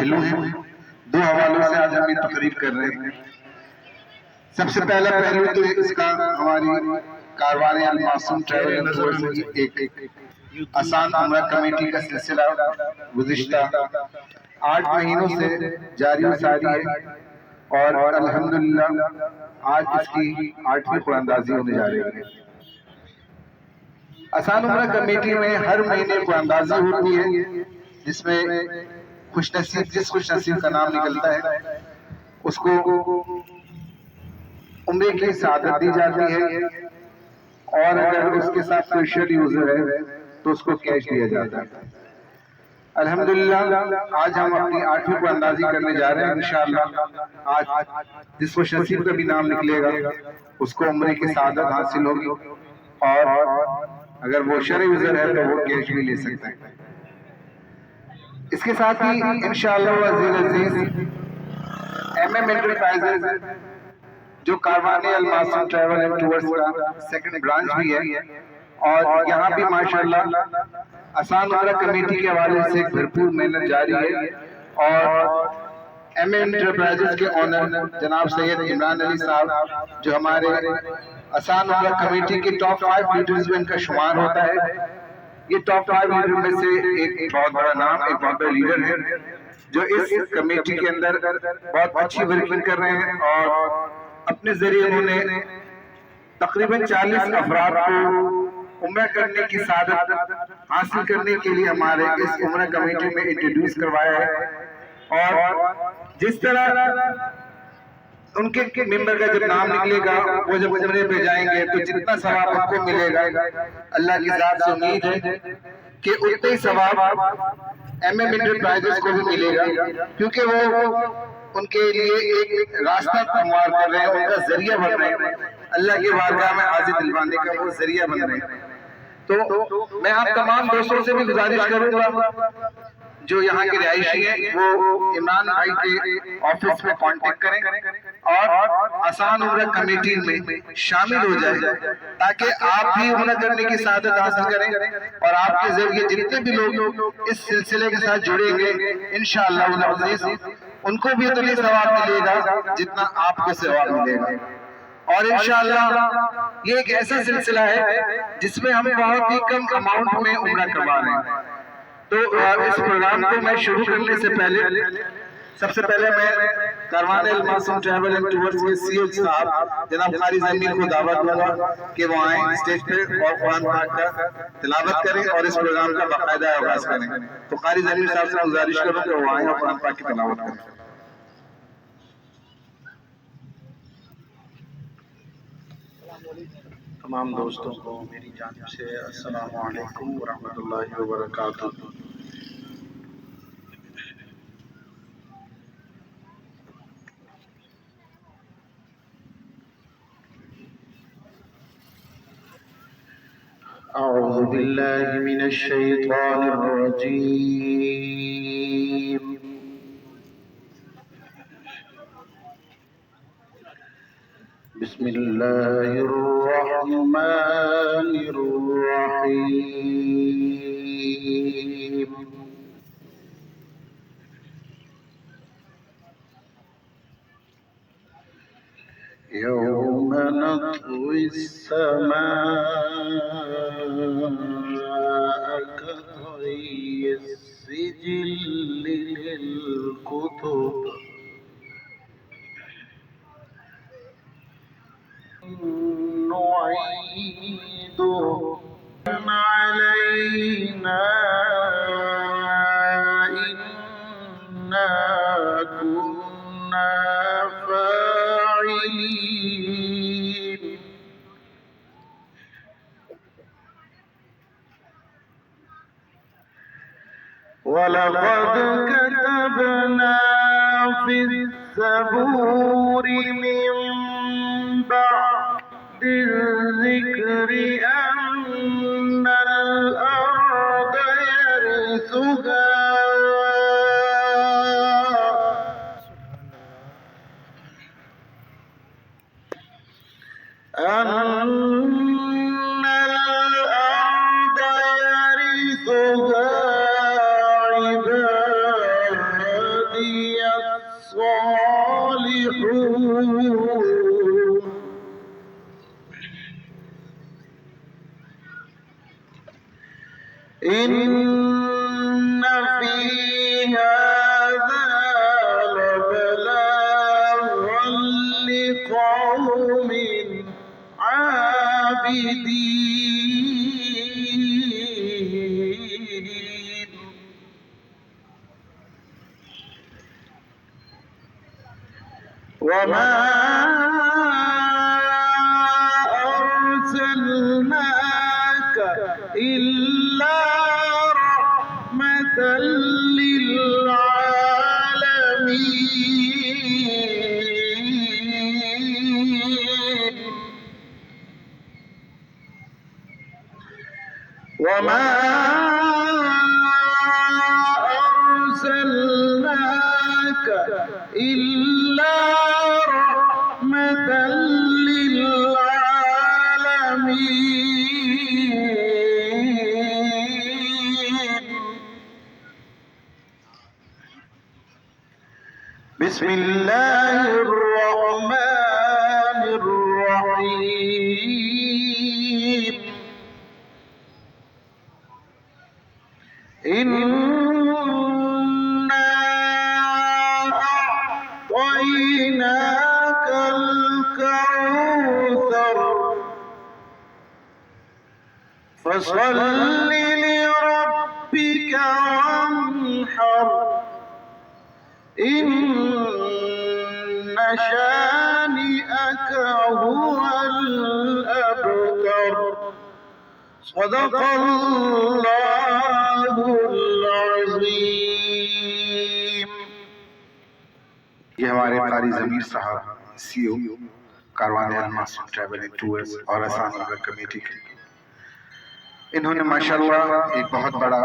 پہلو ہیں، دو حوالوں سے آج ہم یہ تقریر کر رہے ہیں۔ سب سے پہلا پہلو تو اس کا ہماری کاروان المعصوم ٹریول اینڈ ٹورز کی ایک آسان عمرہ کمیٹی کا سلسلہ گزشتہ 8 مہینوں سے جاری و ساری ہے، اور الحمدللہ آج اس کی 8ویں قرآن اندازی ہونے جا رہی ہے۔ آسان عمرہ کمیٹی میں ہر مہینے قرآن اندازی ہوتی ہے، جس میں جس خوش نصیب کا نام نکلتا ہے اس کو عمرے کی سعادت دی جاتی ہے، اور اگر اس کے ساتھ کوئی شرعی عذر ہے تو اس کو کیش دیا جاتا ہے۔ الحمدللہ آج ہم اپنی 8ویں قرآن اندازی کرنے جا رہے ہیں۔ انشاءاللہ آج جس خوش نصیب کا بھی نام نکلے گا اس کو عمرے کی سعادت حاصل ہوگی، اور اگر وہ شرعی عذر ہے تو وہ کیش بھی لے سکتا ہے۔ اس کے ساتھ ہی انشاءاللہ عزیز ایم ایم انٹرپرائزز جو کاروان المعصوم ٹریول اینڈ ٹورز کا سیکنڈ برانچ بھی ہے، اور یہاں بھی ماشاءاللہ آسان عمرہ کمیٹی کے حوالے سے بھرپور محنت جاری ہے، اور ایم ایم انٹرپرائزز کے اونر جناب سید عمران علی صاحب جو ہمارے آسان عمرہ کمیٹی کے ٹاپ 5 لیڈرز میں ان کا شمار ہوتا ہے۔ یہ ٹاپ 5 لیڈر میں سے ایک بہت بڑا نام، ایک بہت بڑا لیڈر ہے جو اس کمیٹی کے اندر بہت اچھی ورکنگ کر رہے ہیں، اور اپنے ذریعے انہوں نے تقریباً 40 افراد کو عمرہ کرنے کی سعادت حاصل کرنے کے لیے ہمارے اس عمرہ کمیٹی میں انٹروڈیوس کروایا ہے۔ اور جس طرح ان کے ممبر کا جب نام نکلے گا، وہ جب عمرے پہ جائیں گے تو جتنا ثواب ان کو ملے گا، اللہ کی ذات سے امید ہے کہ اتنا ہی ثواب ایم ایم انٹرپرائزز کو بھی ملے گا، کیونکہ وہ ان کے لیے ایک راستہ ہموار کر رہے ہیں، ان کا ذریعہ بن رہے ہیں، اللہ کی بارگاہ میں حاضر دلوانے کا وہ ذریعہ بن رہے ہیں۔ تو میں آپ تمام دوستوں سے بھی گزارش کروں گا جو یہاں کے رہائشی ہیں، وہ عمران بھائی کے آفس میں کانٹیکٹ کریں اور آسان عمرہ کمیٹی میں شامل ہو جائیں، تاکہ آپ بھی عمرہ کرنے کی سعادت حاصل کریں، اور آپ کے ذریعے جتنے بھی لوگ اس سلسلے کے ساتھ جڑیں گے انشاءاللہ العزیز ان کو بھی اتنے ثواب ملے گا جتنا آپ کو ثواب ملے گا۔ اور انشاءاللہ یہ ایک ایسا سلسلہ ہے جس میں ہم بہت ہی کم اماؤنٹ میں عمرہ کروا رہے ہیں۔ تو اس پروگرام کو میں شروع کرنے سے پہلے سب سے پہلے میں کاروان المعصوم ٹریول اینڈ ٹورز کے سی ایچ صاحب جناب قاری ضمیر کو دعوت دوں گا کہ وہ آئیں اسٹیج پہ اور قرآن پاک کا تلاوت کریں اور اس پروگرام کا باقاعدہ آغاز کریں۔ تو قاری ضمیر صاحب سے گزارش کروں کہ وہ آئیں اور قرآن پاک کی تلاوت کریں۔ تمام دوستوں کو میری جانب سے السلام علیکم ورحمۃ اللہ وبرکاتہ۔ اعوذ باللہ من الشیطان الرجیم، بسم اللہ الرحمن الرحیم۔ یوم نطوی السماء کطی السجل للکتب نعيده علينا إنا كنا فاعلين۔ ولقد كتبنا في الزبور من بعد الذكر أن الأرض يرثها عبادي الصالحون إن في هذا لبلاغا لقوم عابدين وما أرسلناك إلا رحمة للعالمين وما أرسلناك إلا رحمة للعالمين بسم الله الرحمن الرحيم إنا أعطيناك الكوثر فصل لربك وانحر إن شانئك هو الأبتر صدق الله العظيم یہ ہمارے قاری ضمیر صاحب سی او کاروان الماسم ٹریول اینڈ ٹورز اور آسان نگر کمیٹی کے انہوں نے ماشاءاللہ ایک بہت بڑا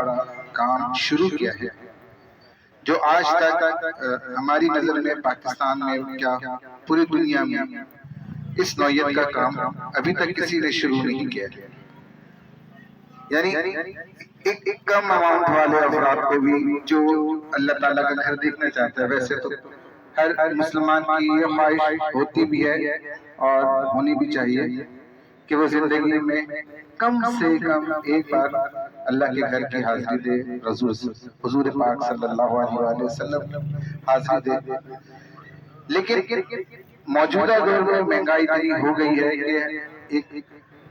کام شروع کیا ہے جو آج تک ہماری نظر میں پاکستان میں کیا پوری دنیا میں اس نوعیت کا کام ابھی تک کسی نے شروع نہیں کیا ہے یعنی ایک کم اماؤنٹ والے افراد کو بھی جو اللہ تعالیٰ کا گھر دیکھنا چاہتا ہے ویسے تو ہر مسلمان کی یہ خواہش ہوتی بھی ہے اور ہونی بھی چاہیے کہ وہ زندگی میں کم سے کم ایک بار اللہ کے گھر کی حاضری دے حضور پاک صلی اللہ علیہ وآلہ وسلم حاضری دے لیکن موجودہ دور میں مہنگائی اتنی ہو گئی ہے کہ ایک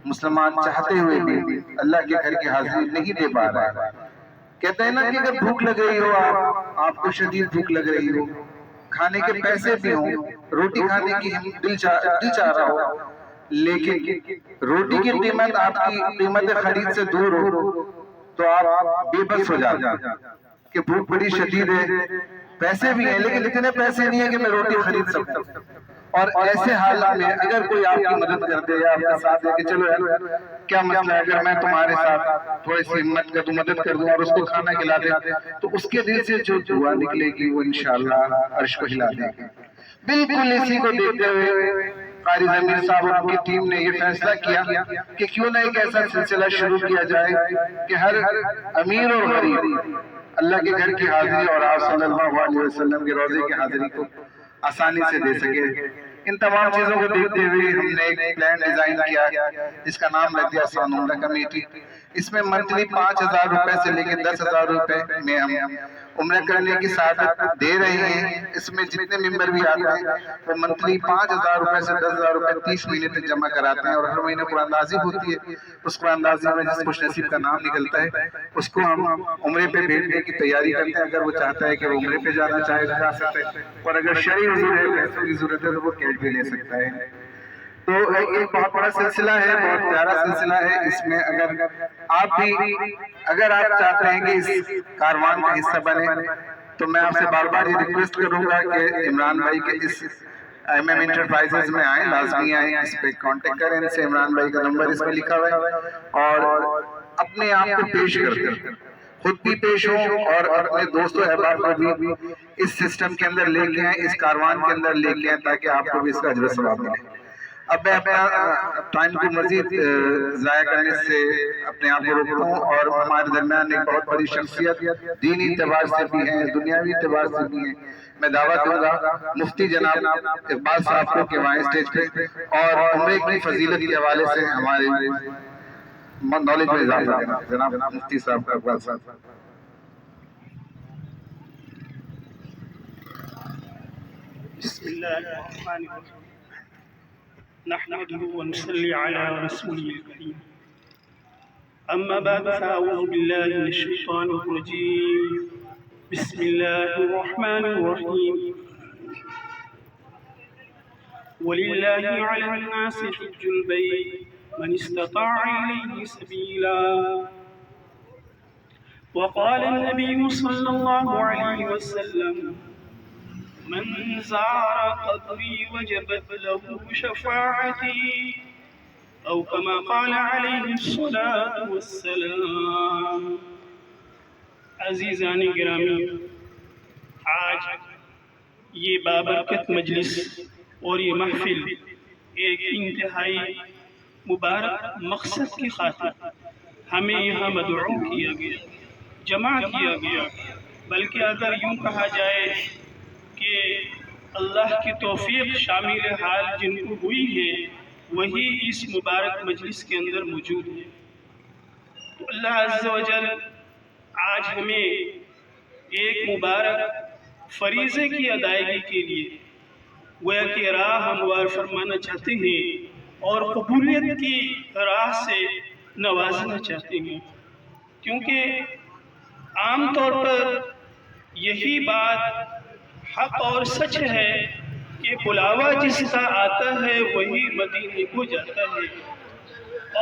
مسلمان چاہتے ہوئے بھی اللہ کے گھر کی حاضری نہیں دے پا رہا ہے کہتے ہیں نا کہ اگر بھوک لگ رہی ہو آپ کو شدید بھوک لگ رہی ہو کھانے کے پیسے بھی ہوں روٹی کھانے کی دل چاہ رہا ہو لیکن روٹی کی قیمت آپ کی قیمت خرید سے دور ہو تو آپ بے بس ہو جاتے ہیں کہ بھوک بڑی شدید ہے پیسے بھی ہیں لیکن اتنے پیسے نہیں ہیں کہ میں روٹی خرید سکتا اور ایسے حالات میں اگر کوئی آپ کی مدد کر دے یا آپ کے ساتھ ہے کہ چلو یار کیا مسئلہ ہے اگر میں تمہارے ساتھ تھوڑی سی ہمت کر دوں مدد کر دوں اور اس کو کھانا کھلا دے تو اس کے دل سے جو دعا نکلے گی وہ انشاءاللہ عرش کو ہلا دے گی بالکل اسی کو دیکھتے ہوئے قاری ضمیر صاحب اور ان کی ٹیم نے یہ فیصلہ کیا کہ کیوں نہ ایک ایسا سلسلہ شروع کیا جائے کہ ہر امیر اور غریب اللہ کے گھر کی حاضری اور آپ صلی اللہ علیہ وسلم کے روضے کی حاضری کو آسانی سے دے سکے ان تمام چیزوں کو دیکھتے ہوئے ہم نے ایک پلان ڈیزائن کیا جس کا نام رکھ دیا آسان عمرہ کمیٹی اس میں منتلی 5,000 روپے سے لے کے 10,000 روپے میں ہم عمرہ کرنے کی سعادت دے رہے ہیں اس میں جتنے ممبر بھی آتے ہیں وہ منتلی 5,000 روپے سے 10,000 روپے 30 مہینے تک جمع کراتے ہیں اور ہر مہینے قرآن اندازی ہوتی ہے اس قرآن اندازی میں جس خوش نصیب کا نام نکلتا ہے اس کو ہم عمرے پہ بھیجنے کی تیاری کرتے ہیں اگر وہ چاہتا ہے کہ وہ عمرے پہ جانا چاہے تو جا سکتے ہیں اور اگر شرعی حضور ہے پیسوں کی ضرورت ہے تو وہ کیش بھی لے سکتا ہے تو ایک بہت بڑا سلسلہ ہے بہت پیارا سلسلہ ہے اس میں اگر آپ چاہتے ہیں کہ اس کاروان کا حصہ بنے تو میں آپ سے بار بار یہ ریکویسٹ کروں گا کہ عمران بھائی کے اس ایم ایم انٹرپرائزز میں آئیں لازمی آئیں اس پہ کانٹیکٹ کریں ان سے عمران بھائی کا نمبر اس پہ لکھا ہوا ہے اور اپنے آپ کو پیش کر کر خود بھی پیش ہوں اور اپنے دوست و احباب کو بھی اس سسٹم کے اندر لے کے آئیں اس کاروان کے اندر لے کے آئیں تاکہ آپ کو بھی اس کا اجر و ثواب ملے اب میں اپنا ٹائم کو مزید ضائع کرنے سے اپنے آپ کو روکتا ہوں، اور ہمارے درمیان ایک بہت بڑی شخصیت دینی اعتبار سے بھی ہے، دنیاوی اعتبار سے بھی ہے. میں دعویٰ کروں گا مفتی جناب اقبال صاحب کو کہ وہاں اسٹیج پہ اور عمرے کی فضیلت کے حوالے سے ہمارے نالج میں اضافہ کرنا. جناب مفتی صاحب کا اقبال صاحب. بسم الله الرحمن الرحيم نحمده ونصلي على رسوله الكريم أما بعد فأعوذ بالله من الشيطان الرجيم بسم الله الرحمن الرحيم ولله على الناس حج البيت من استطاع إليه سبيلا وقال النبي صلى الله عليه وسلم من زار قبري وجبت له شفاعتي أو كما قال عليه الصلاة والسلام. عزیزان گرامی، آج یہ بابرکت مجلس اور یہ محفل ایک انتہائی مبارک مقصد کی خاطر ہمیں یہاں مدعو کیا گیا، جمع کیا گیا. بلکہ اگر یوں کہا جائے کہ اللہ کی توفیق شامل حال جن کو ہوئی ہے وہی اس مبارک مجلس کے اندر موجود ہے. تو اللہ عز و جل آج ہمیں ایک مبارک فریضے کی ادائیگی کے لیے گویا کہ راہ ہموار فرمانا چاہتے ہیں اور قبولیت کی راہ سے نوازنا چاہتے ہیں، کیونکہ عام طور پر یہی بات حق اور سچ ہے کہ بلاوا جس کا آتا ہے وہی مدینے کو جاتا ہے،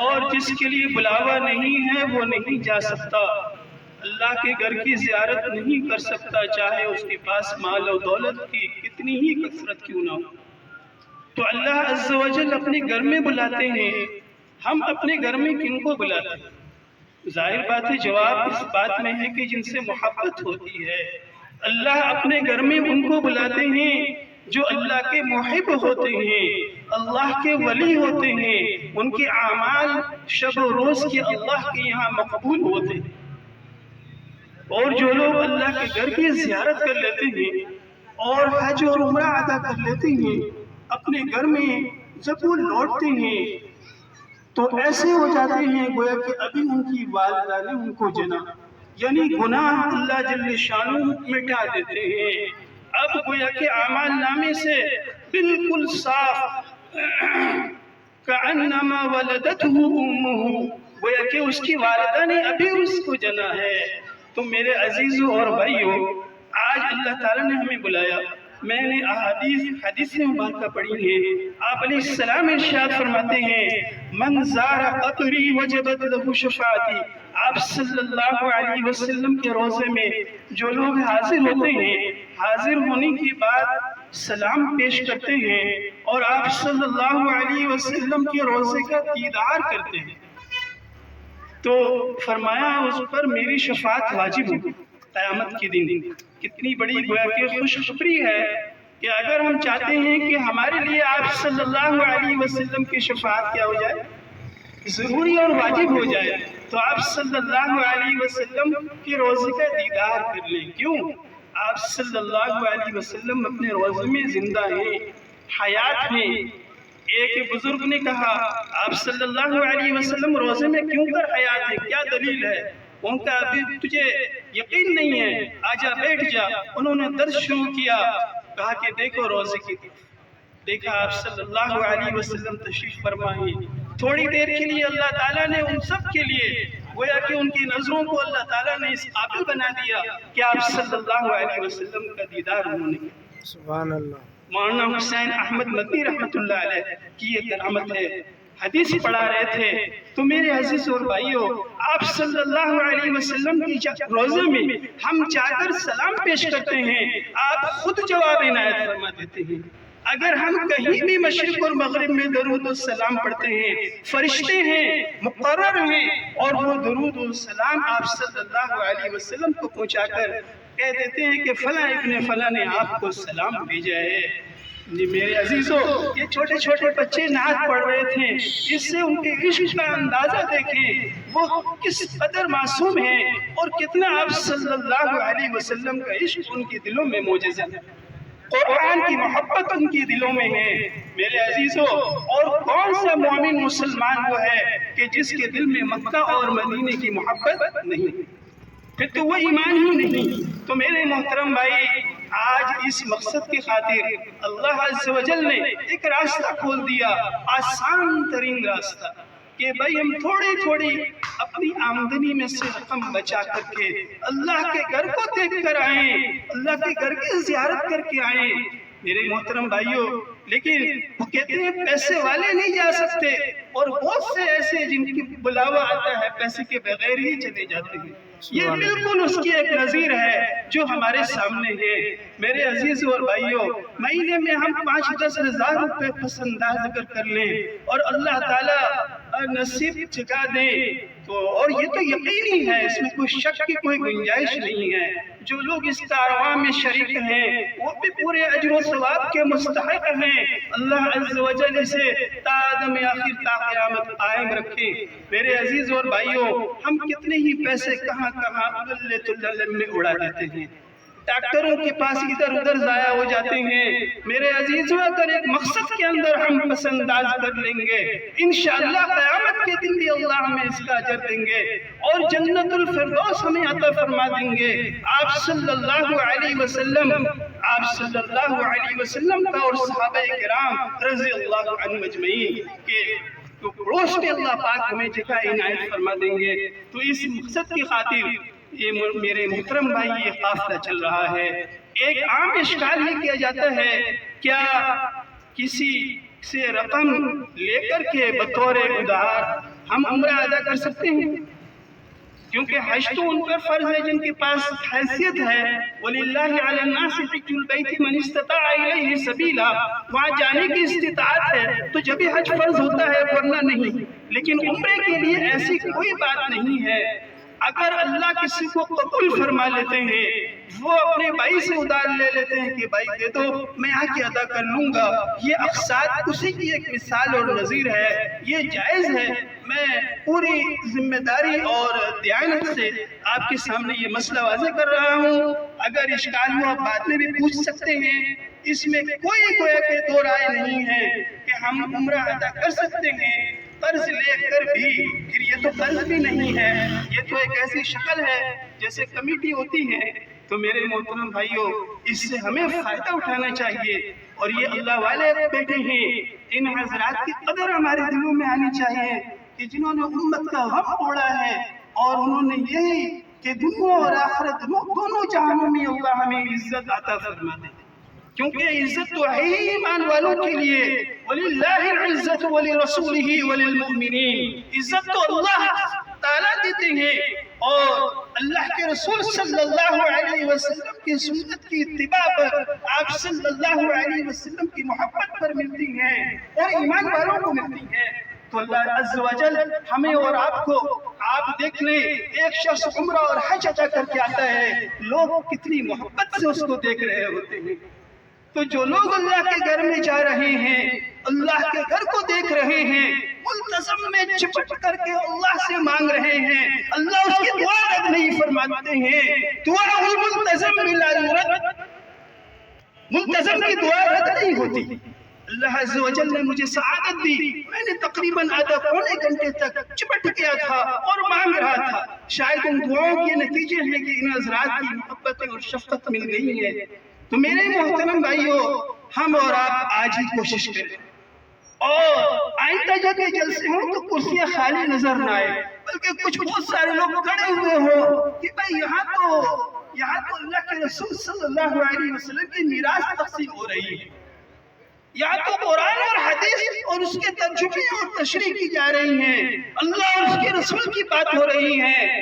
اور جس کے لیے بلاوا نہیں ہے وہ نہیں جا سکتا، اللہ کے گھر کی زیارت نہیں کر سکتا، چاہے اس کے پاس مال و دولت کی کتنی ہی کثرت کیوں نہ ہو. تو اللہ عز و جل اپنے گھر میں بلاتے ہیں. ہم اپنے گھر میں کن کو بلاتے ہیں؟ ظاہر بات ہے جواب اس بات میں ہے کہ جن سے محبت ہوتی ہے. اللہ اپنے گھر میں ان کو بلاتے ہیں جو اللہ کے محب ہوتے ہیں، اللہ کے ولی ہوتے ہیں، ان کے اعمال شب و روز کے اللہ کے یہاں مقبول ہوتے ہیں. اور جو لوگ اللہ کے گھر کی زیارت کر لیتے ہیں اور حج اور عمرہ ادا کر لیتے ہیں اپنے گھر میں، جب وہ لوٹتے ہیں تو ایسے ہو جاتے ہیں گویا کہ ابھی ان کی والدہ نے ان کو جنا، یعنی گناہ اللہ جل شانہ مٹا دیتے ہیں. اب گویا کہ اعمال نامے سے بالکل صاف کأنما ولدتہ امہ، گویا کہ اس کی والدہ نے ابھی اس کو جنا ہے. تو میرے عزیزوں اور بھائیوں، آج اللہ تعالیٰ نے ہمیں بلایا. میں نے حدیث مبارکہ پڑھی ہے. آپ علیہ السلام ارشاد فرماتے ہیں من زار قبری وجبت له شفاعتی. آپ صلی اللہ علیہ وسلم کے روزے میں جو لوگ حاضر ہوتے ہیں، حاضر ہونے کے بعد سلام پیش کرتے ہیں اور آپ صلی اللہ علیہ وسلم کے روزے کا دیدار کرتے ہیں، تو فرمایا اس پر میری شفاعت واجب ہوگی قیامت کے دن. کتنی بڑی گویا کہ خوشخبری ہے کہ اگر ہم چاہتے ہیں کہ ہمارے لیے آپ صلی اللہ علیہ وسلم کی شفاعت کیا ہو جائے، ضروری اور واجب ہو جائے، تو آپ صلی اللہ علیہ وسلم کے روزے کا دیدار کر لیں. کیوں؟ آپ صلی اللہ علیہ وسلم اپنے روزے میں زندہ ہیں، حیات ہیں. ایک بزرگ نے کہا آپ صلی اللہ علیہ وسلم روزے میں کیوں کر حیات ہے، کیا دلیل ہے؟ ان کا ابھی تجھے یقین نہیں ہے، آجا بیٹھ جا. انہوں نے درس شروع کیا، کہا کہ دیکھو روزے کی طرف. دیکھا آپ صلی اللہ علیہ وسلم تشریف فرما ہیں. تھوڑی دیر کے لیے اللہ تعالیٰ نے ان سب کے لیے گویا کہ ان کی نظروں کو اللہ تعالیٰ نے اس قابل بنا دیا کہ آپ صلی اللہ علیہ وسلم کا دیدار انہوں نے کیا. سبحان اللہ. مولانا حسین احمد مدنی رحمۃ اللہ علیہ کی یہ کرامت ہے. حدیث پڑھا رہے تھے تو میرے عزیز اور بھائیوں، آپ صلی اللہ علیہ وسلم کی روزے میں ہم جا کر سلام پیش کرتے ہیں، آپ خود جواب عنایت فرما دیتے ہیں. اگر ہم کہیں بھی مشرق اور مغرب میں درود و سلام پڑھتے ہیں، فرشتے ہیں، مقرر ہیں، اور وہ درود و سلام آپ صلی اللہ علیہ وسلم کو پہنچا کر کہہ دیتے ہیں کہ فلاں ابن فلاں نے آپ کو سلام بھیجا ہے. جی میرے عزیزوں، یہ چھوٹے چھوٹے بچے نعت پڑھ رہے تھے، اس سے ان کے عشق کا اندازہ دیکھیں وہ کس قدر معصوم ہیں اور کتنا آپ صلی اللہ علیہ وسلم کا عشق ان کے دلوں میں موجود ہے، قرآن کی محبت ان کے دلوں میں ہے میرے عزیزوں۔ اور کون سا مومن مسلمان وہ ہے کہ جس کے دل میں مکہ اور مدینے کی محبت نہیں؟ پھر تو وہ ایمان ہی نہیں۔ تو میرے محترم بھائی، آج اس مقصد کی خاطر اللہ عز و جل نے ایک راستہ کھول دیا، آسان ترین راستہ، کہ بھائی ہم تھوڑی تھوڑی اپنی آمدنی میں سے رقم بچا کر کے اللہ کے گھر کو دیکھ کر آئیں، اللہ کے گھر کی زیارت کر کے آئیں میرے محترم بھائیوں۔ لیکن وہ کہتے ہیں پیسے والے نہیں جا سکتے، اور بہت سے ایسے جن کی بلاوا آتا ہے پیسے کے بغیر ہی چلے جاتے ہیں۔ یہ بالکل اس کی ایک نظیر ہے جو ہمارے سامنے ہے میرے عزیزوں اور بھائیوں۔ مہینے میں ہم 5-10 ہزار روپے پس انداز اگر کر لیں اور اللہ تعالیٰ نصیب جگا دے تو، اور یہ تو یقینی ہے، اس میں کوئی شک کی کوئی گنجائش نہیں ہے، جو لوگ اس کارواں میں شریک ہیں وہ بھی پورے اجر و ثواب کے مستحق ہیں۔ اللہ عز و جل اسے تا عدم آخر تا قیامت قائم رکھے میرے عزیز اور بھائیوں۔ ہم کتنے ہی پیسے کہاں میں اڑا دیتے ہیں، ڈاکٹروں کے پاس ادھر ادھر ضائع ہو جاتے ہیں میرے عزیزوں۔ اگر ایک مقصد کے اندر ہم پس انداز کر لیں گے انشاءاللہ قیامت کے دن بھی اللہ ہمیں اس کا اجر دیں گے اور جنت الفردوس ہمیں عطا فرما دیں گے۔ آپ صلی اللہ علیہ وسلم کا اور صحابہ کرام رضی اللہ عنہم اجمعین کے روش میں اللہ پاک ہمیں جگہ عنایت فرما دیں گے۔ تو اس مقصد کی خاطر یہ میرے محترم بھائی یہ قافلہ چل رہا ہے۔ ایک عام اشکال یہ کیا جاتا ہے، کیا کسی سے رقم لے کر کے بطور ادھار ہم عمرہ ادا کر سکتے ہیں؟ کیونکہ حج تو ان پر فرض ہے جن کے پاس حیثیت ہے، وَلِلَّهِ عَلَى النَّاسِ حِجُّ الْبَيْتِ مَنِ اسْتَطَاعَ إِلَيْهِ سَبِيلًا، وہاں جانے کی استطاعت ہے تو جب حج فرض ہوتا ہے ورنہ نہیں۔ لیکن عمرے کے لیے ایسی کوئی بات نہیں ہے۔ اگر اللہ کسی کو قبول فرما لیتے ہیں وہ اپنے بھائی سے ادھار لے لیتے ہیں کہ بھائی دے دو میں آ کے ادا کر لوں گا، یہ اقساط اسی کی ایک مثال اور نظیر ہے، یہ جائز ہے۔ میں پوری ذمہ داری اور دیانت سے آپ کے سامنے یہ مسئلہ واضح کر رہا ہوں، اگر اشکال ہو آپ بعد میں بھی پوچھ سکتے ہیں۔ اس میں کوئی گویا کہ دو رائے نہیں ہے کہ ہم عمرہ ادا کر سکتے ہیں قرض لے کر بھی، پھر یہ تو قرض بھی نہیں ہے، یہ تو ایک ایسی شکل ہے جیسے کمیٹی ہوتی ہے۔ تو میرے محترم بھائیوں، اس سے ہمیں فائدہ اٹھانا چاہیے، اور یہ اللہ والے بیٹھے ہیں، ان حضرات کی قدر ہمارے دلوں میں آنی چاہیے کہ جنہوں نے امت کا غم اوڑا ہے، اور انہوں نے یہی کہ دنیا اور آخرت دونوں جہانوں میں اللہ ہمیں عزت عطا فرما دے، کیونکہ عزت تو ہے ہی ایمان والوں کے لیے، وَلِلَّهِ الْعِزَّةُ وَلِرَسُولِهِ وَلِلْمُؤْمِنِينَ، عزت تو اللہ تعالیٰ دیتے ہیں، اور اللہ کے رسول صلی اللہ علیہ وسلم کی سنت کی اتباع پر، آپ صلی اللہ علیہ وسلم کی محبت پر ملتی ہیں اور ایمان والوں کو ملتی ہیں۔ تو اللہ عز و جل ہمیں اور آپ کو، آپ دیکھ لیں ایک شخص عمرہ اور حج ادا کر کے آتا ہے، لوگ کتنی محبت سے اس کو دیکھ رہے ہوتے ہیں۔ تو جو لوگ اللہ کے گھر میں جا رہے ہیں، اللہ کے گھر کو دیکھ رہے ہیں، ملتزم میں چپٹ کر کے اللہ سے مانگ رہے ہیں، اللہ اس کی دعا رد نہیں فرماتے ہیں۔ دعا الملتزم لا یرد، ملتزم کی دعا رد نہیں ہوتی۔ اللہ عز و جل نے مجھے سعادت دی، میں نے تقریباً آدھا پونے گھنٹے تک چپٹ گیا تھا اور مانگ رہا تھا، شاید ان دعاؤں کے نتیجے ہیں کہ ان حضرات کی محبت اور شفقت مل گئی ہے۔ تو میرے محترم بھائیوں، ہم اور آپ آج ہی کوشش کریں، اور آئندہ جب یہ جلسے ہوں تو کرسیاں خالی نظر نہ آئے، بلکہ کچھ بہت سارے لوگ کھڑے ہوئے ہوں کہ بھائی یہاں تو اللہ کے رسول صلی اللہ علیہ وسلم کی میراث تقسیم ہو رہی ہے، یہاں تو قرآن اور حدیث اور اس کے ترجمے اور تشریح کی جا رہی ہیں، اللہ اور اس کے رسول کی بات ہو رہی ہے۔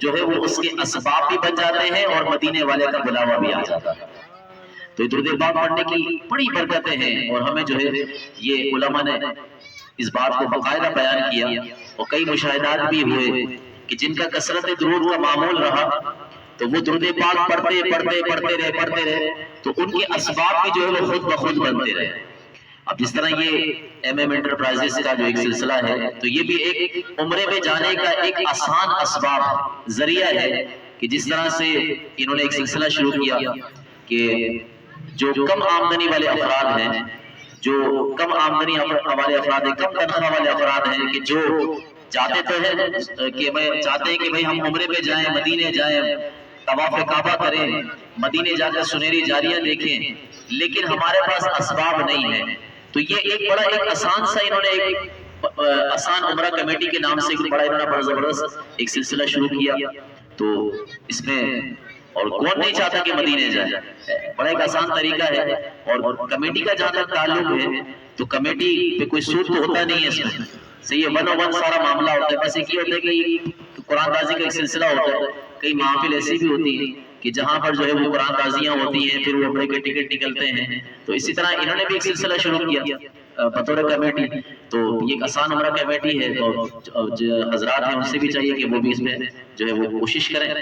جو ہے وہ اس کے اسباب بھی بن جاتے ہیں اور مدینے والے کا بلاوا بھی آ جاتا ہے. تو درود پاک پڑھنے کی بڑی برکتیں ہیں اور ہمیں جو ہے یہ علماء نے اس بات کو باقاعدہ بیان کیا اور کئی مشاہدات بھی ہوئے کہ جن کا کثرت درود کا معمول رہا تو وہ درود پاک پڑھتے رہے تو ان کے اسباب بھی جو ہے وہ خود بخود بنتے رہے. اب جس طرح یہ ایم انٹرپرائزز کا جو ایک سلسلہ ہے تو یہ بھی ایک عمرے میں جانے کا ایک آسان اسباب ذریعہ ہے کہ جس طرح سے انہوں نے ایک سلسلہ شروع کیا کہ جو کم آمدنی والے افراد ہیں کم تنخواہ والے افراد ہیں کہ جو چاہتے تو ہیں کہ بھئی ہم عمرے پہ جائیں، مدینے جائیں، طواف کعبہ کریں، مدینے جا کر سنہری جاریہ دیکھیں، لیکن ہمارے پاس اسباب نہیں ہیں. تو یہ ایک بڑا ایک آسان سا انہوں نے ایک آسان عمرہ کمیٹی کے نام سے ایک بڑا زبردست ایک سلسلہ شروع کیا. تو اس میں اور کون نہیں چاہتا کہ مدینے جائے، بڑا ایک آسان طریقہ ہے. اور کمیٹی کا جہاں تک تعلق ہے تو کمیٹی پہ کوئی سود تو ہوتا نہیں ہے اس میں، صحیح ہے، 101 سارا معاملہ ہوتا ہے. بس ایک یہ ہوتا ہے کہ قرآن بازی کا ایک سلسلہ ہوتا ہے. کئی محافل ایسی بھی ہوتی ہے کہ جہاں پر جو ہے وہ قرآن بازیاں ہوتی ہیں، پھر وہ عمرے کے ٹکٹ نکلتے ہیں. تو اسی طرح انہوں نے بھی ایک سلسلہ شروع کیا بطور کمیٹی. تو یہ ایک آسان عمرہ کمیٹی ہے اور جو حضرات ہیں ان سے بھی چاہیے کہ وہ بھی اس میں جو ہے وہ کوشش کریں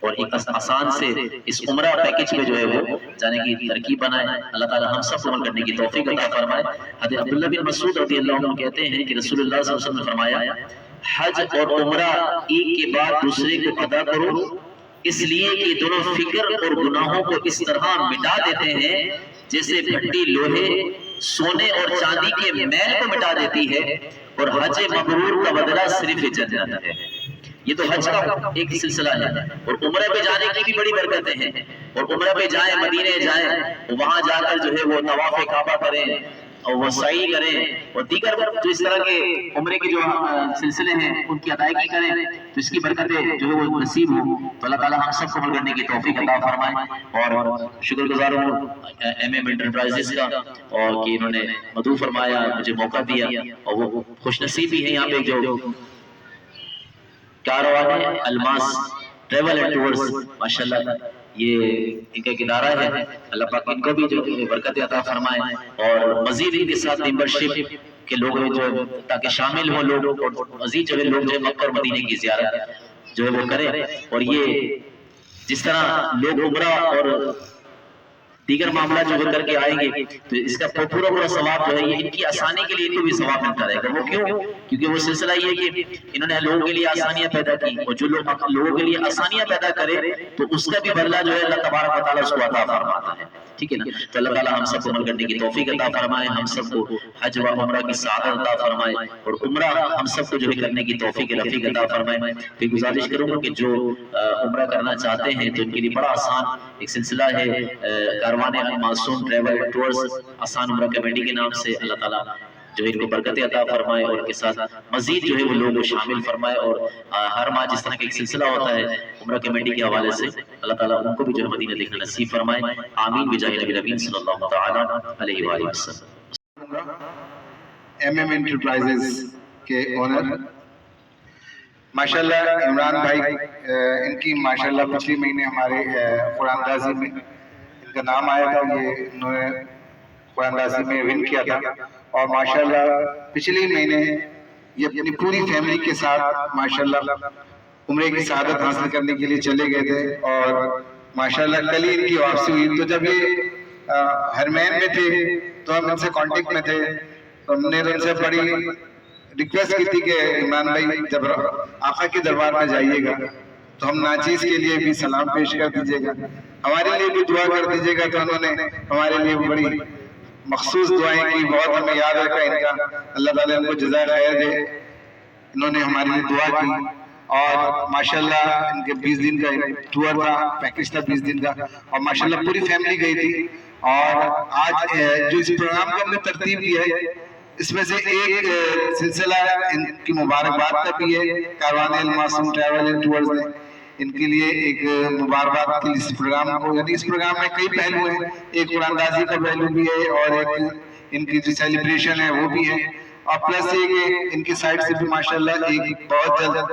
اور ایک آسان سے اس عمرہ پیکج میں جو ہے وہ جانے کی ترکیب بنائیں. اللہ تعالی ہم سب کو عمل کرنے کی توفیق عطا فرمائے. حضرت عبداللہ بن مسعود رضی اللہ عنہ کہتے ہیں کہ رسول اللہ صلی اللہ علیہ وسلم نے فرمایا حج اور عمرہ ایک کے بعد دوسرے کو ادا کرو، اس لیے کہ دونوں فکر اور گناہوں کو اس طرح مٹا دیتے ہیں جیسے بھٹی لوہے، سونے اور چاندی کے میل کو مٹا دیتی ہے، اور حج مبرور کا بدلہ صرف جنت ہے. یہ تو حج کا ایک سلسلہ ہے. اور عمرہ پہ جانے کی بھی بڑی برکتیں ہیں. اور عمرہ پہ جائیں، مدینے جائیں، وہاں جا کر جو ہے وہ طواف کعبہ کریں اور وہ سعی کریں اور دیگر جو اس طرح کے عمرے کے جو سلسلے ہیں ان کی ادائیگی کریں تو اس کی برکتیں جو ہے وہ نصیب ہوں. تو اللہ تعالی ہم سب کو عمل کرنے کی توفیق عطا فرمائے. اور شکر گزار ہوں ایم انٹرپرائزز کا اور کہ انہوں نے مدعو فرمایا، مجھے موقع دیا. اور وہ خوش نصیب بھی ہیں یہاں پہ جو کاروان الماس ٹریول اینڈ ٹورز، ماشاءاللہ یہ ان کا ایک ادارہ ہے. اللہ پاک ان کو بھی جو برکت عطا فرمائے اور مزید ان کے ساتھ ممبرشپ کے لوگ جو تاکہ شامل ہوں لوگ اور مزید جو ہے لوگ جو مکہ اور مدینے کی زیارت جو ہے وہ کریں. اور یہ جس طرح لوگ عمرہ اور دیگر معاملہ جو کر کے آئیں گے تو اس کا پورا ثواب جو ہے یہ ان کی آسانی کے لیے ان کو بھی ثواب ملتا رہے گا. وہ کیوں؟ کیونکہ وہ سلسلہ یہ ہے کہ انہوں نے لوگوں کے لیے آسانیاں پیدا کی اور جو لوگ لوگوں کے لیے آسانیاں پیدا کرے تو اس کا بھی بدلہ جو ہے اللہ تبارک و تعالیٰ اس کو عطا فرماتا ہے. ٹھیک ہے نا؟ تو اللہ تعالیٰ ہم سب کو عمل کرنے کی توفیق عطا فرمائے، ہم سب کو حج و عمرہ کی سعادت عطا فرمائے اور عمرہ ہم سب کو جو ہے کرنے کی توفیق رفیق عطا فرمائے. پھر گزارش کروں گا کہ جو عمرہ کرنا چاہتے ہیں تو ان کے لیے بڑا آسان ایک سلسلہ ہے کاروان معصوم ٹریول ٹورز آسان عمرہ کمیٹی کے نام سے. اللہ تعالیٰ جو ہے ان کو برکت عطا فرمائے اور ان کے ساتھ مزید جو ہے وہ لوگوں کو شامل فرمائے. اور ہر ماہ جس طرح کا ایک سلسلہ ہوتا ہے عمرہ کمیٹی کے حوالے سے اللہ تعالیٰ ان کو بھی جو ہے مدینہ دیکھنا نصیب فرمائے. آمین بجاہ نبی امین صلی اللہ تعالیٰ علیہ وآلہ وسلم. ایم انٹرپرائزز کے اونر ماشاءاللہ عمران بھائی، ان کی ماشاءاللہ پچھلی مہینے ہمارے قرآن اندازی میں ان کا نام آیا تھا. یہ انہوں نے قرآن اندازی میں ون کیا تھا اور ماشاءاللہ پچھلے مہینے یہ اپنی پوری فیملی کے ساتھ ماشاءاللہ عمرے کی سعادت حاصل کرنے کے لیے چلے گئے تھے. اور ماشاءاللہ کل ہی ان کی واپسی ہوئی. تو جب یہ حرمین میں تھے تو ہم ان سے کانٹیکٹ میں تھے تو ہم نے ان سے بڑی ریکویسٹ کی تھی کہ عمران بھائی جب آقا کے دربار میں جائیے گا تو ہم ناچیز کے لیے بھی سلام پیش کر دیجیے گا، ہمارے لیے بھی دعا کر دیجیے گا. تو انہوں نے ہمارے لیے بڑی مخصوص دعائیں کی، بہت ہمیں یاد رکھا ان کا. اللہ تعالیٰ ان کو جزائے خیر دے. انہوں نے ہمارے لیے دعا کی اور ماشاءاللہ ان کے 20 دن کا ٹور تھا، پیکج تھا 20 دن کا اور ماشاءاللہ پوری فیملی گئی تھی. اور آج جو اس پروگرام کو ہم نے ترتیب دی ہے اس میں سے ایک سلسلہ ان کی مبارکباد کا بھی ہے. کاروان المعصوم ٹریول اینڈ ٹورز نے ان کے لیے ایک مبارکباد کی اس پروگرام کو، یعنی اس پروگرام میں کئی پہلو ہیں، ایک قرآن اندازی کا پہلو بھی ہے اور ایک ان کی جو سیلیبریشن ہے وہ بھی ہے. اور پلس یہ کہ ان کی سائڈ سے بھی ماشاءاللہ ایک بہت جلد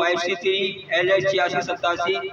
5C3 LH 8687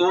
2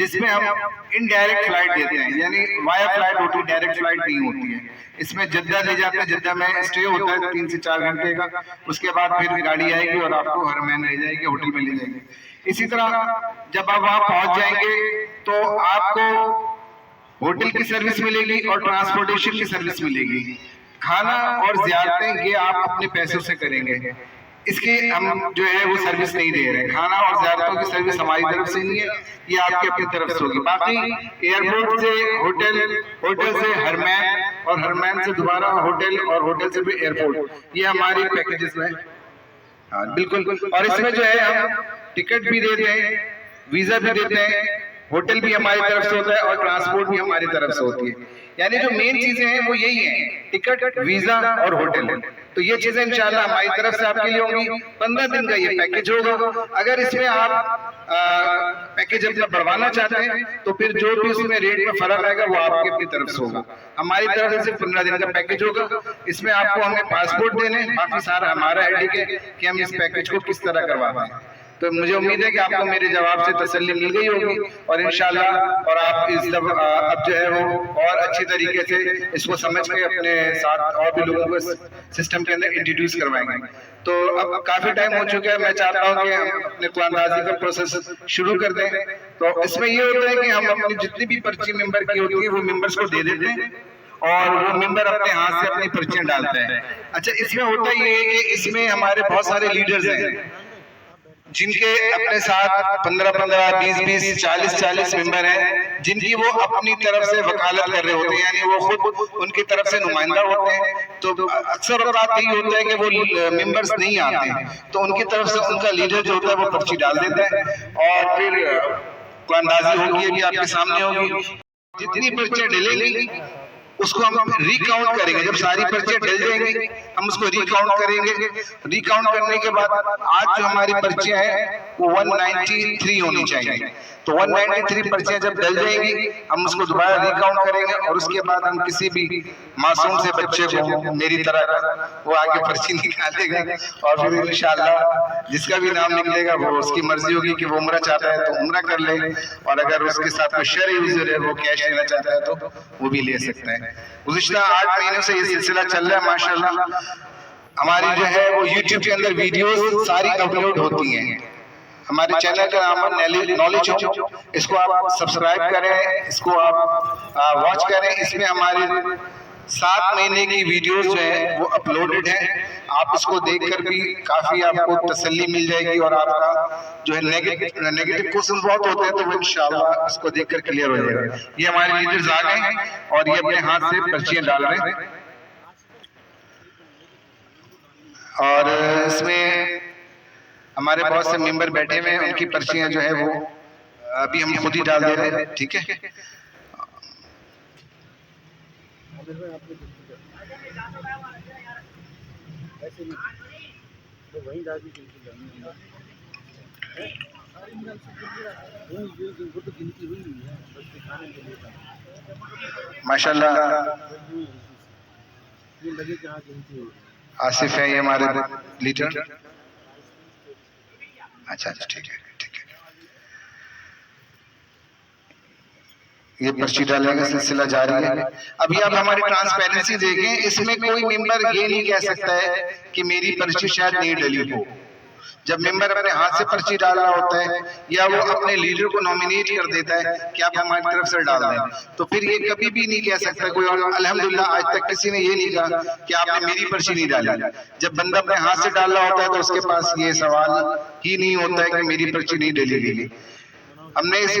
جس میں ہم انڈائریکٹ فلائٹ دیتے ہیں، یعنی وایا فلائٹ ہوتی ہے، ڈائریکٹ فلائٹ نہیں ہوتی ہے. اس میں جدہ لے جاتے ہیں، جدہ میں اسٹے ہوتا ہے 3 سے 4 گھنٹے کا، اس کے بعد پھر گاڑی آئے گی اور آپ کو حرمین لے جائے گی، ہوٹل میں لے جائے گی. اسی طرح جب آپ وہاں پہنچ جائیں گے تو آپ کو ہوٹل کی سروس ملے گی اور ٹرانسپورٹیشن کی سروس ملے گی. کھانا اور زیارتیں یہ آپ اپنے پیسوں سے کریں گے، اس کی ہم جو ہے وہ سروس نہیں دے رہے. کھانا اور زیارتوں کی سروس ہماری طرف سے نہیں ہے، یہ آپ کی اپنی طرف سے ہوگی. باقی ایئرپورٹ سے ہوٹل، ہوٹل سے حرمین اور حرمین سے دوبارہ ہوٹل اور ہوٹل سے بھی ایئرپورٹ، یہ ہماری پیکیجز میں. ہاں بالکل. اور اس میں جو ہے ہم ٹکٹ بھی دیتے ہیں، ویزا بھی دیتے ہیں، ہوٹل بھی ہماری طرف سے ہوتا ہے اور ٹرانسپورٹ بھی ہماری طرف سے ہوتی ہے. یعنی جو مین چیزیں ہیں وہ یہی ہیں، ٹکٹ، ویزا اور ہوٹل. تو یہ چیزیں انشاءاللہ ہماری طرف سے آپ کے لیے ہوں گی. 15 دن کا یہ پیکیج ہوگا. اگر اس میں آپ پیکیج اپنا بڑھوانا چاہتے ہیں تو پھر جو بھی اس میں ریٹ میں فرق آئے گا وہ آپ کی اپنی طرف سے ہوگا. ہماری طرف سے صرف 15 دن کا پیکیج ہوگا. اس میں آپ کو ہمیں پاسپورٹ دینے، باقی سارا ہمارا ہے کہ ہم اس پیکیج کو کس طرح کرواتے ہیں. تو مجھے امید ہے کہ آپ کو میرے جواب سے تسلی مل گئی ہوگی اور انشاءاللہ اور آپ اس اب جو ہے وہ اور اچھی طریقے سے اس کو سمجھ کے اپنے ساتھ اور بھی لوگوں کو سسٹم کے اندر انٹروڈیوس کروائیں گے. تو اب کافی ٹائم ہو چکا ہے، میں چاہتا ہوں کہ ہم اپنے قرآن اندازی کا پروسیس شروع کر دیں. تو اس میں یہ ہوتا ہے کہ ہم اپنی جتنی بھی پرچی ممبر کی ہوتی ہے وہ ممبرس کو دے دیتے ہیں اور وہ ممبر اپنے ہاتھ سے اپنی پرچیاں ڈالتے ہیں. اچھا اس میں ہوتا یہ ہے کہ اس میں ہمارے بہت سارے لیڈرز ہیں جن کے اپنے ساتھ 15-15, 20-20, 40-40 ممبر ہیں جن کی وہ اپنی طرف سے وکالت کر رہے ہوتے ہیں، یعنی وہ خود ان کی طرف سے نمائندہ ہوتے ہیں. تو اکثر اوقات یہی ہوتا ہے کہ وہ ممبرز نہیں آتے تو ان کی طرف سے ان کا لیڈر جو ہوتا ہے وہ پرچی ڈال دیتا ہے اور پھر قرآن اندازی ہوگی، ابھی آپ کے سامنے ہوگی. جتنی پرچیاں ڈلیں گی اس کو ہم ریکاؤنٹ کریں گے. جب ساری پرچیاں ڈل جائیں گی ہم اس کو ریکاؤنٹ کریں گے. ریکاؤنٹ کرنے کے بعد آج جو ہماری پرچیاں ہیں وہ 193 ہونی چاہیے. تو 193 پرچیاں جب ڈل جائیں گی ہم اس کو دوبارہ ریکاؤنٹ کریں گے اور اس کے بعد ہم کسی بھی معصوم سے بچے کو میری طرح وہ آگے پرچی نکالے گا اور پھر انشاءاللہ جس کا بھی نام نکلے گا وہ اس کی مرضی ہوگی کہ وہ عمرہ چاہتا ہے تو عمرہ کر لے اور اگر اس کے ساتھ کوئی شرعی عذر ہے وہ کیش لینا چاہتا ہے تو وہ بھی لے سکتا ہے. گزشتہ 8 مہینوں سے یہ سلسلہ چل رہا ہے ماشاءاللہ. ہماری جو ہے وہ یوٹیوب کے اندر ویڈیوز ساری اپلوڈ ہوتی ہیں. ہمارے چینل کا نام ہے نالج ہو، اس کو آپ سبسکرائب کریں، اس کو آپ واچ کریں. اس میں ہماری 7 مہینے کی ویڈیوز جو ہیں وہ اپلوڈڈ ہیں. آپ اس کو دیکھ کر بھی کافی آپ کو تسلی مل جائے گی اور آپ کا جو ہے نیگیٹو کوسچن بہت ہوتے ہیں تو وہ انشاءاللہ اس کو دیکھ کر کلیئر ہو جائے گا. یہ ہمارے لیڈرز آ گئے ہیں اور یہ اپنے ہاتھ سے پرچیاں ڈال رہے ہیں اور اس میں ہمارے بہت سے ممبر بیٹھے ہوئے ہیں، ان کی پرچیاں جو ہے وہ ابھی ہم خود ہی ڈال دے رہے ہیں. ٹھیک ہے. ماشاءاللہ آصف ہے یہ ہمارے لیڈر. اچھا ٹھیک ہے ٹھیک ہے. یہ پرچی ڈالنے کا سلسلہ جاری ہے. ابھی آپ ہماری ٹرانسپیرنسی دیکھیں، اس میں کوئی ممبر یہ نہیں کہہ سکتا ہے کہ میری پرچی شاید نہیں ڈلی ہو. جب ممبر اپنے ہاتھ سے پرچی ڈال رہا ہوتا ہے یا وہ اپنے لیڈر کو نومینیٹ کر دیتا ہے کہ آپ ہماری طرف سے ڈال دیں تو پھر یہ کبھی بھی نہیں کہہ سکتا کوئی. اور الحمدللہ آج تک کسی نے یہ نہیں کہا کہ آپ نے میری پرچی نہیں ڈالی. جب بندہ اپنے ہاتھ سے ڈال رہا ہوتا ہے تو اس کے پاس یہ سوال ہی نہیں ہوتا ہے کہ میری پرچی نہیں ڈلی گئی. ہم نے اس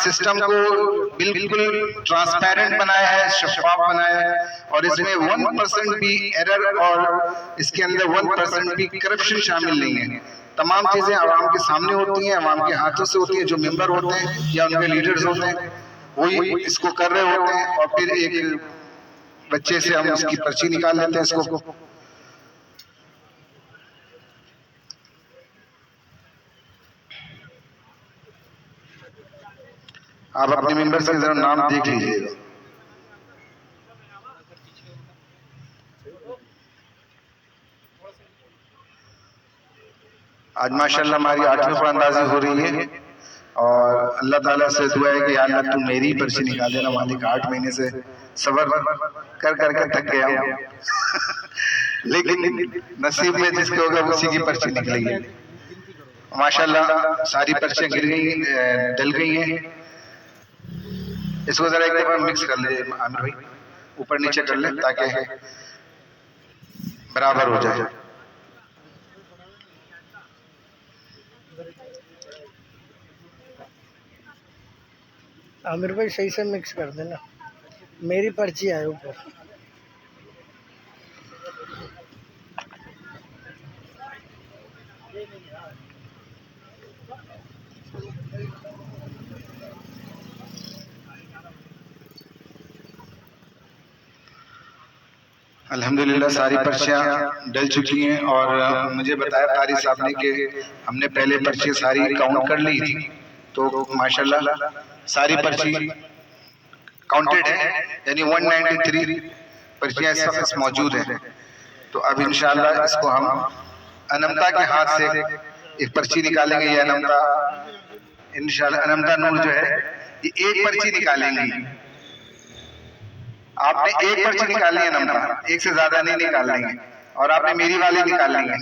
سسٹم کو بالکل ٹرانسپیرنٹ بنایا ہے، شفاف بنایا ہے اور اس میں 1% بھی ایرر اور اس کے اندر 1% بھی کرپشن شامل نہیں ہے. تمام چیزیں عوام کے سامنے ہوتی ہیں، عوام کے ہاتھوں سے ہوتی ہیں. جو ممبر ہوتے ہیں یا ان کے لیڈرز ہوتے ہیں وہی اس کو کر رہے ہوتے ہیں اور پھر ایک بچے سے ہم اس کی پرچی نکال لیتے ہیں. اس کو آپ اپنے ممبرز کے ذرا نام دیکھ لیجئے گا. آج ماشاءاللہ ہماری 8ویں قرآن اندازی ہو رہی ہے اور اللہ تعالیٰ سے دعا ہے کہ یا اللہ تو میری پرچی نکال دینا مالک. 8 مہینے سے صبر کر کر کے تھک گیا ہوں لیکن نصیب میں جس کے ہوگا اسی کی پرچی نکلے گی. ماشاءاللہ ساری پرچیاں گر گئی ڈل گئی ہیں. اس کو ذرا ایک دفعہ مکس کر لیں عامر بھائی, اوپر نیچے کر لیں تاکہ برابر ہو جائے. عامر بھائی صحیح سے مکس کر دینا, میری پرچی آئے اوپر. الحمدللہ ساری پرچیاں ڈل چکی ہیں اور مجھے بتایا قاری صاحب نے کہ ہم نے پہلے پرچی ساری کاؤنٹ کر لی تھی, تو ماشاءاللہ ساری پرچی کاؤنٹڈ ہے, یعنی 193 پرچیاں اس وقت موجود ہیں. تو اب انشاءاللہ اس کو ہم انمتا کے ہاتھ سے ایک پرچی نکالیں گے. یہ انمتا انشاءاللہ انمتا نور جو ہے یہ ایک پرچی نکالیں گی. آپ نے ایک پرچی نکالنی ہے انمتا, ایک سے زیادہ نہیں نکالیں گے, اور آپ نے میری والی نکالنی ہے.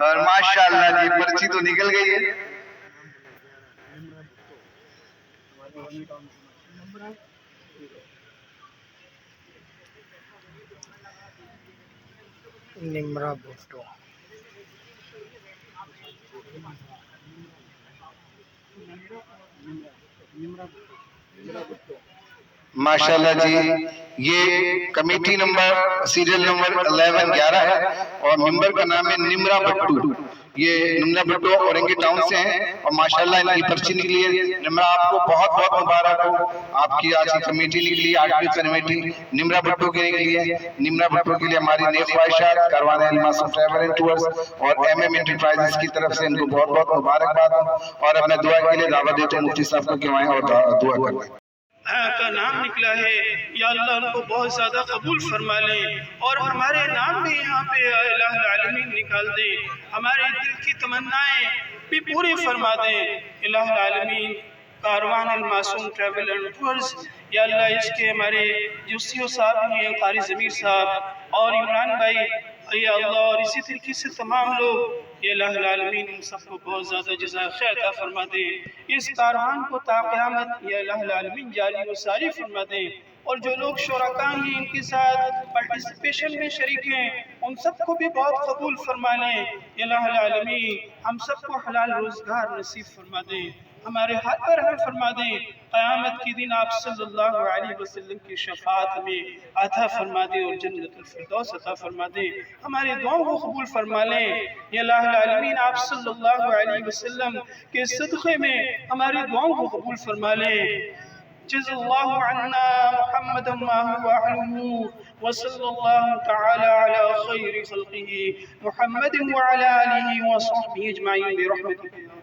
اور ماشاءاللہ جی پرچی تو نکل گئی ہے. نمرا بھٹو. ماشاءاللہ جی یہ کمیٹی نمبر سیریل نمبر 1111 ہے اور ممبر کا نام ہے نمرا بھٹو. یہ نمرا بھٹو اورنگی ٹاؤن سے ہیں اور ماشاءاللہ ان کی پرچی نکلی ہے. نمرا آپ کو بہت بہت مبارک ہو, آپ کی آج کی کمیٹی نکلی ہے 8ویں کمیٹی نمرا بھٹو کے لیے. نمرا بھٹو کے لیے ہماری نیک خواہشات کاروان الماسوم ٹریول اینڈ ٹورز اور MM انٹرپرائزز کی طرف سے ان کو بہت بہت مبارکباد ہو. اور اب میں دعا کے لیے دعوت دیتا ہوں مفتی صاحب کو کہ آئیں اور دعا کریں. کا نام نکلا ہے, یا اللہ ان کو بہت زیادہ قبول فرما لیں اور ہمارے نام بھی یہاں پہ الہ العالمین نکال دیں. ہمارے دل کی تمنائیں بھی پوری فرما دیں الہ العالمین. کاروان الماسوم ٹریول اینڈ ٹورز, یا اللہ اس کے ہمارے جو CEO صاحب ہیں قاری ضمیر صاحب اور عمران بھائی, یا اللہ اور اسی طریقے سے تمام لوگ, یا الہ العالمین ان سب کو بہت زیادہ جزائے خیر عطا فرما دیں. اس کاروان کو تا قیامت یا الہ العالمین جاری و ساری فرما دیں. اور جو لوگ شرکاء ہیں ان کے ساتھ پارٹیسپیشن میں شریک ہیں ان سب کو بھی بہت قبول فرما لیں. یا الہ العالمین ہم سب کو حلال روزگار نصیب فرما دیں, ہمارے ہاتھ پر رحم فرما دیں. قیامت کے دن آپ صلی اللہ علیہ وسلم کی شفاعت میں عطا فرما دیں اور جنت الفردوس عطا فرما دیں. ہماری دعاؤں کو قبول فرما لیں. یا الہ العالمین آپ صلی اللہ علیہ وسلم کے صدقے میں ہماری دعاؤں کو قبول فرما لیں. جزا اللہ عنا محمد ما هو اهله وصلی اللہ تعالی علی خیر خلقه محمد وعلى آلہ وصحبہ اجمعین برحمتہ.